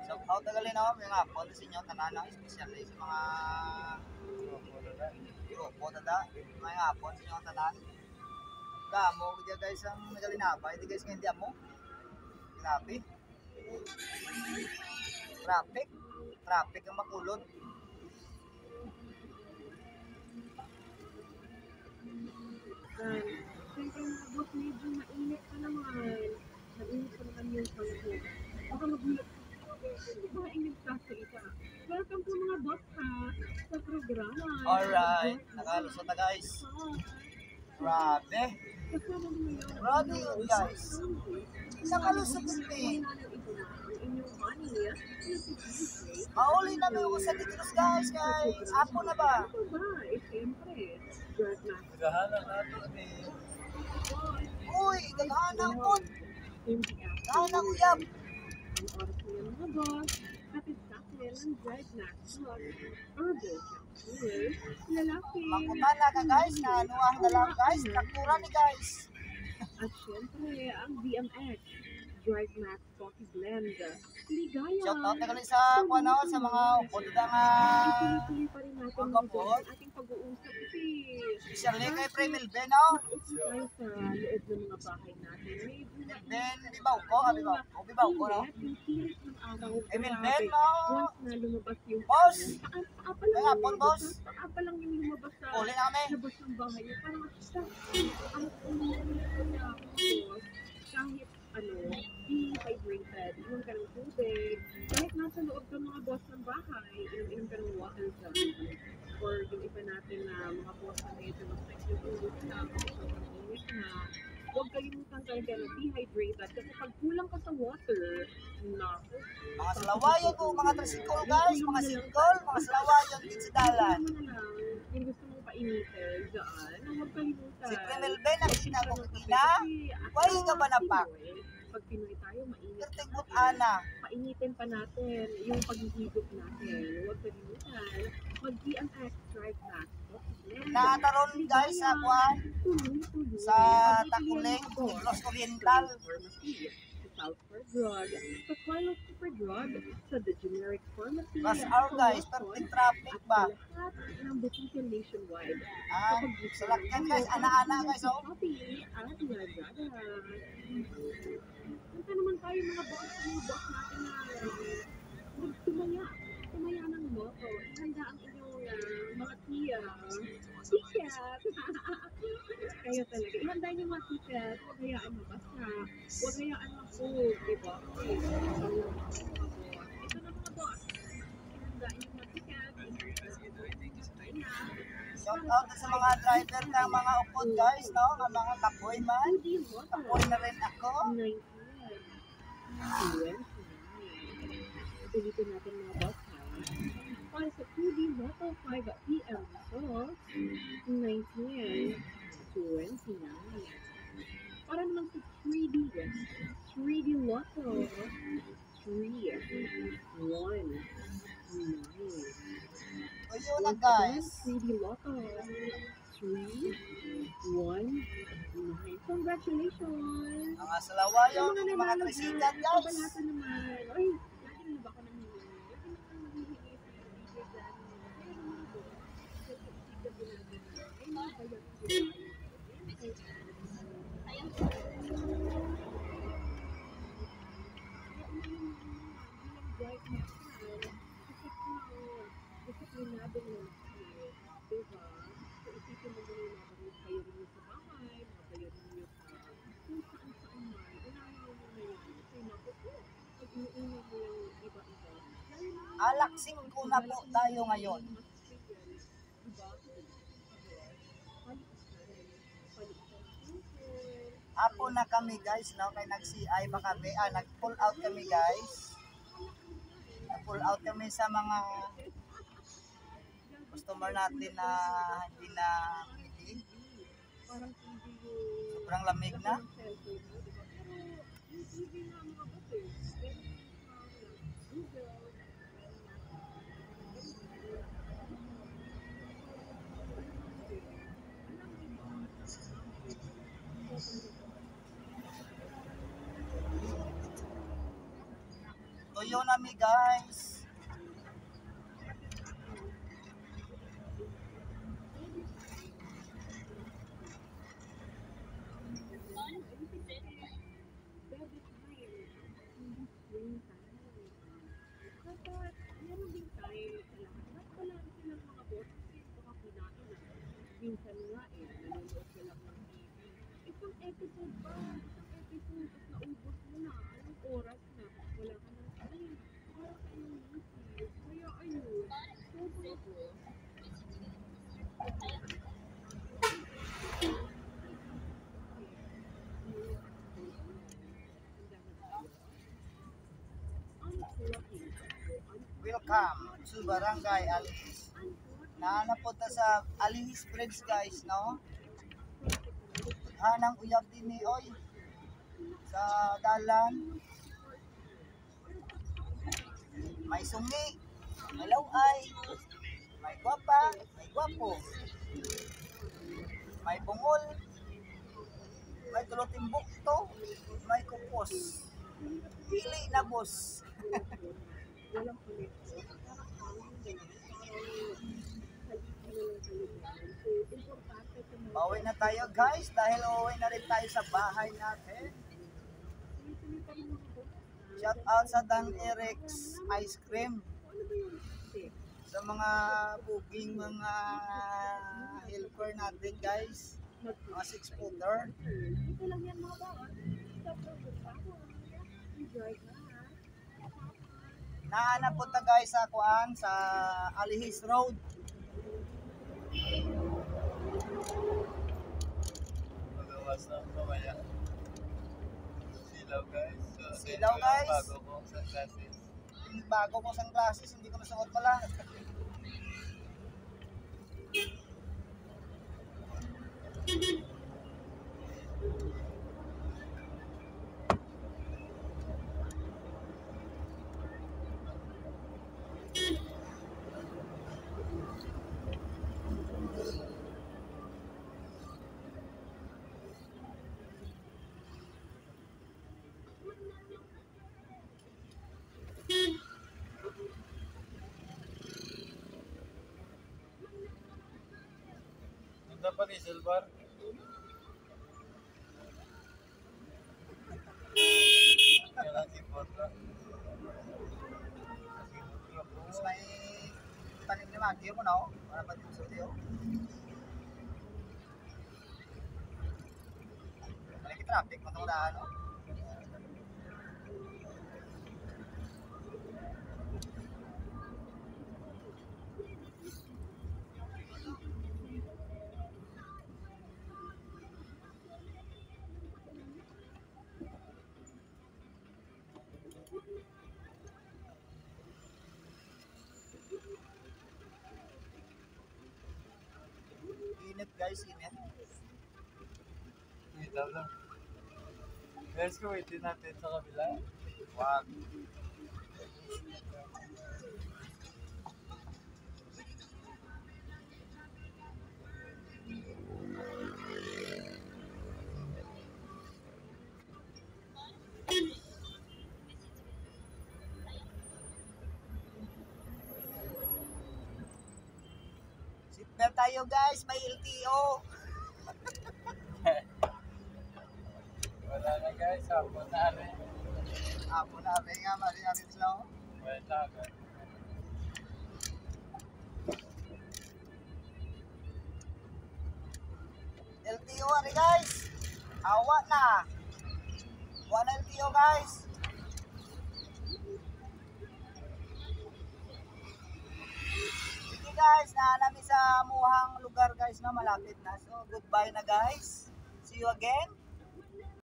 So, how tagalin ako, mga hapon sa inyo, tananang, especially sa mga grupo, mga hapon sa inyo, tanan. Kamo, kaya guys, ang nagalinapay, hindi guys, hindi mo. Grabe. Traffic ang makulod. Siyempre mga boss, medyo mainit pa naman. Mainit pa naman yung panahon. Baka magulat mainit kasi ika. Welcome po mga boss ha sa programa. Alright, nakalusot na guys. Grabe. Grabe yun guys. Nakalusot din. Mauli na ako sa ditilos guys. Apo na ba? Siyempre. Naghahanap nato ni Uy, naghahanap po. Naghahanap ko yan. Ang oras niya mga boss, kapit sa akin ang drive na herbal shampoo, lalaki. Mangkutana ka guys, na ano ang dalang guys, traktura ni guys. At syempre, ang DMX, Drive Max Coffee Blend. Ligaya. Shout out na kali sa kuano sa mga upod na nga. Ituloy pa rin natin Ang ang kapot. ating pag-uusap kasi Especially kay Premil Ben, no? tayo sa loob ng mga bahay natin. Ben, bibaw ko, bibaw ko, no? Yung tirik ng araw. Emil grabe. Ben, no? Once na lumabas yung Boss! paa pa lang May hapon, boss. Paa pa lang yung lumabas sa Uli na kami. labas ng bahay niya. Parang ang boss, kahit dehydrated, inom ka ng tubig, kahit nasa loob ka mga boss ng bahay, inom ka ng water dyan. Or yung iba natin na mga boss na medyo mas nagtutulog na, sobrang init na, huwag kalimutan tayo na dehydrated kasi pag kulang ka sa water, naku. Mga salawayon ko, mga tricycle guys, mga singkol, mga salawayon din sa dalan. Yung gusto mong painitin dyan, huwag kalimutan. Si Premil Ben, ang sinagukina, why ka ba napak? Pag Pinoy tayo, mainit. Kertingot ana. Painitin pa natin yung paghihigop natin. Huwag kalimutan. Mag-DMX drive back. Nakataron guys sa kuwan, sa Takuling, Negros Oriental. South for Drug, sa Carlos Super Drug, sa The Generic Pharmacy, Rush hour guys, perfect traffic ba? lahat ng boutique nationwide. Salakyan guys, ana-ana guys, oh. Shopee at Lazada. Punta naman tayo mga boss natin na tumaya ng moto. Ihanda ang inyong mga ticket. Kaya talaga, ihanda niyo mga ticket. Huwag hayaan mabasa. Huwag hayaan mag-food, diba? Ito na mga boss. Ihanda niyo mga ticket. Shout out sa mga driver ng mga upod guys, no? Ang mga tapoy man. Tapoy na rin ako. 19. Ulitin natin mga boss ha. Para sa 2D Moto 5 PM so 19, 29. Para naman sa 3D Lotto 3, 1, 9. Ayun na guys. 3D Lotto 3, 1, 9. Congratulations! Mga salawayon, mga trisikat guys. Kabalata naman. Ay, lagi na ba ako nangyayari? Alaksing ko na po tayo ngayon. Apo na kami guys, no? Kaya nag-CI pa kami, nag-pull out kami guys. Nag-pull out kami sa mga customer natin na hindi na pwede. Sobrang lamig na. Tuyo na mi guys. Minsan nga nanonood ka lang ng TV. Isang episode pa, tapos naubos mo na. Anong oras na? Wala ka ng time. Para ka ng music. Kaya ayun, sobrang ko. Welcome to Barangay Alihis. Naanapunta sa Alihis Bridge guys, no? Hanang uyab din ni oy sa dalan. May sungi, may laway, may gwapa, may gwapo, may bungol, may tulotimbok to, may kupos. Pili na boss. Walang connection. Parang hangin din. So, importante sa mga Pauwi na tayo guys dahil uuwi na rin tayo sa bahay natin. Shout out sa Dan Eric's Ice Cream. ano ba yung tip? Sa mga booking mga helper natin guys. Mga 6-footer. Ito lang yan mga bawat. Sa product ako. Enjoy ka ha. Naanapunta guys sa kuan sa Alihis Road. Magawas na mamaya. Silaw guys. So, Silaw, ito yung guys. Bago kong sunglasses. Yung bago ko sunglasses, hindi ko nasuot pala. Nanda pa ni Silver. Kailan si Porta. Mas may tanim ni Maggie mo no? Para pa din sa video. Malaki traffic mo itong daan, no? Init guys, init. Kita lang. Guys, kuwitin natin sa kabila. Wag. Seatbelt tayo guys, may LTO. Wala na guys, hapon na rin. Apo na rin nga, mali natin sila. Oh. Wala agad. LTO ari guys. Awa na. Wala LTO guys. Sige guys, naanami sa muhang lugar guys na malapit na. So goodbye na guys. See you again.